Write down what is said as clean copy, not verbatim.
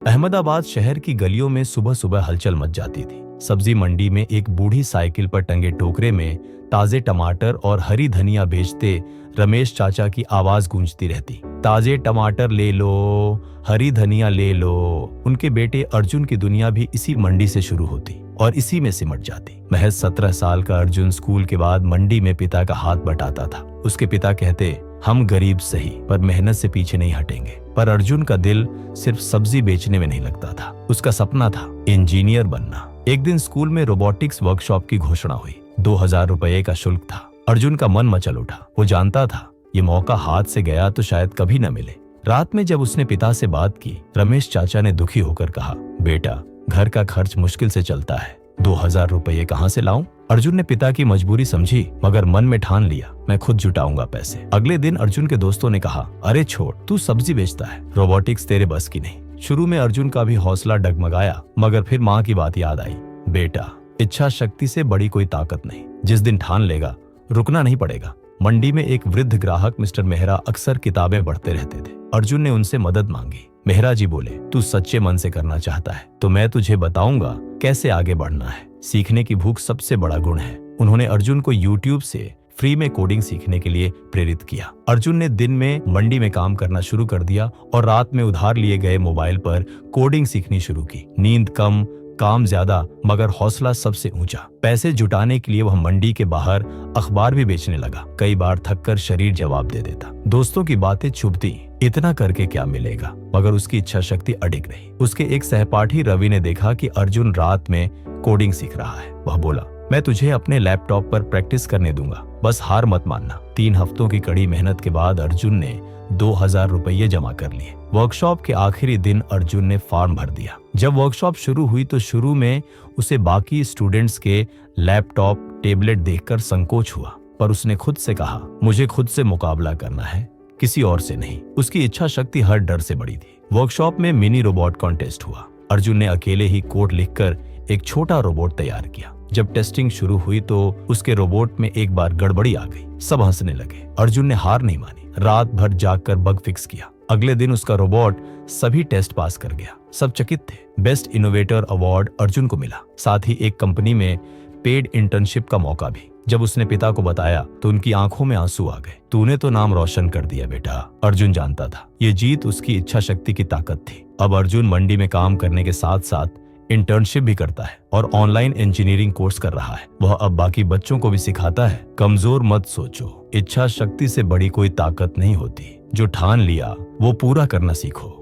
अहमदाबाद शहर की गलियों में सुबह सुबह हलचल मच जाती थी। सब्जी मंडी में एक बूढ़ी साइकिल पर टंगे टोकरे में ताजे टमाटर और हरी धनिया बेचते रमेश चाचा की आवाज गूंजती रहती। ताजे टमाटर ले लो, हरी धनिया ले लो। उनके बेटे अर्जुन की दुनिया भी इसी मंडी से शुरू होती और इसी में सिमट जाती। महज 17 साल का अर्जुन स्कूल के बाद मंडी में पिता का हाथ बटाता था। उसके पिता कहते, हम गरीब सही पर मेहनत से पीछे नहीं हटेंगे। पर अर्जुन का दिल सिर्फ सब्जी बेचने में नहीं लगता था। उसका सपना था इंजीनियर बनना। एक दिन स्कूल में रोबोटिक्स वर्कशॉप की घोषणा हुई। 2000 रुपए का शुल्क था। अर्जुन का मन मचल उठा। वो जानता था ये मौका हाथ से गया तो शायद कभी न मिले। रात में जब उसने पिता से बात की, रमेश चाचा ने दुखी होकर कहा, बेटा घर का खर्च मुश्किल से चलता है, 2000 रुपए कहाँ से लाऊं? अर्जुन ने पिता की मजबूरी समझी मगर मन में ठान लिया, मैं खुद जुटाऊंगा पैसे। अगले दिन अर्जुन के दोस्तों ने कहा, अरे छोड़, तू सब्जी बेचता है, रोबोटिक्स तेरे बस की नहीं। शुरू में अर्जुन का भी हौसला डगमगाया मगर फिर माँ की बात याद आई, बेटा इच्छा शक्ति से बड़ी कोई ताकत नहीं। जिस दिन ठान लेगा रुकना नहीं पड़ेगा। मंडी में एक वृद्ध ग्राहक मिस्टर मेहरा अक्सर किताबें पढ़ते रहते थे। अर्जुन ने उनसे मदद मांगी। मेहरा जी बोले, तू सच्चे मन से करना चाहता है तो मैं तुझे बताऊंगा कैसे आगे बढ़ना है। सीखने की भूख सबसे बड़ा गुण है। उन्होंने अर्जुन को YouTube से फ्री में कोडिंग सीखने के लिए प्रेरित किया। अर्जुन ने दिन में मंडी में काम करना शुरू कर दिया और रात में उधार लिए गए मोबाइल पर कोडिंग सीखनी शुरू की। नींद कम, काम ज्यादा मगर हौसला सबसे ऊंचा। पैसे जुटाने के लिए वह मंडी के बाहर अखबार भी बेचने लगा। कई बार थककर शरीर जवाब दे देता। दोस्तों की बातें चुभती, इतना करके क्या मिलेगा, मगर उसकी इच्छा शक्ति अडिग रही। उसके एक सहपाठी रवि ने देखा कि अर्जुन रात में कोडिंग सीख रहा है। वह बोला, मैं तुझे अपने लैपटॉप पर प्रैक्टिस करने दूंगा, बस हार मत मानना। 3 हफ्तों की कड़ी मेहनत के बाद अर्जुन ने 2000 रुपये जमा कर लिए। वर्कशॉप के आखिरी दिन अर्जुन ने फॉर्म भर दिया। जब वर्कशॉप शुरू हुई तो शुरू में उसे बाकी स्टूडेंट्स के लैपटॉप, टेबलेट देखकर संकोच हुआ, पर उसने खुद से कहा, मुझे खुद से मुकाबला करना है, किसी और से नहीं। उसकी इच्छा शक्ति हर डर से बड़ी थी। वर्कशॉप में मिनी रोबोट कॉन्टेस्ट हुआ। अर्जुन ने अकेले ही कोड लिखकर एक छोटा रोबोट तैयार किया। जब टेस्टिंग शुरू हुई तो उसके रोबोट में एक बार गड़बड़ी आ गई। सब हंसने लगे। अर्जुन ने हार नहीं मानी। रात भर जागकर बग फिक्स किया। अगले दिन उसका रोबोट सभी टेस्ट पास कर गया। सब चकित थे। बेस्ट इनोवेटर अवार्ड अर्जुन को मिला, साथ ही एक कंपनी में पेड इंटर्नशिप का मौका भी। जब उसने पिता को बताया तो उनकी आंखों में आंसू आ गए। तूने तो नाम रोशन कर दिया बेटा। अर्जुन जानता था ये जीत उसकी इच्छा शक्ति की ताकत थी। अब अर्जुन मंडी में काम करने के साथ साथ इंटर्नशिप भी करता है और ऑनलाइन इंजीनियरिंग कोर्स कर रहा है। वह अब बाकी बच्चों को भी सिखाता है, कमजोर मत सोचो, इच्छा शक्ति से बड़ी कोई ताकत नहीं होती। जो ठान लिया वो पूरा करना सीखो।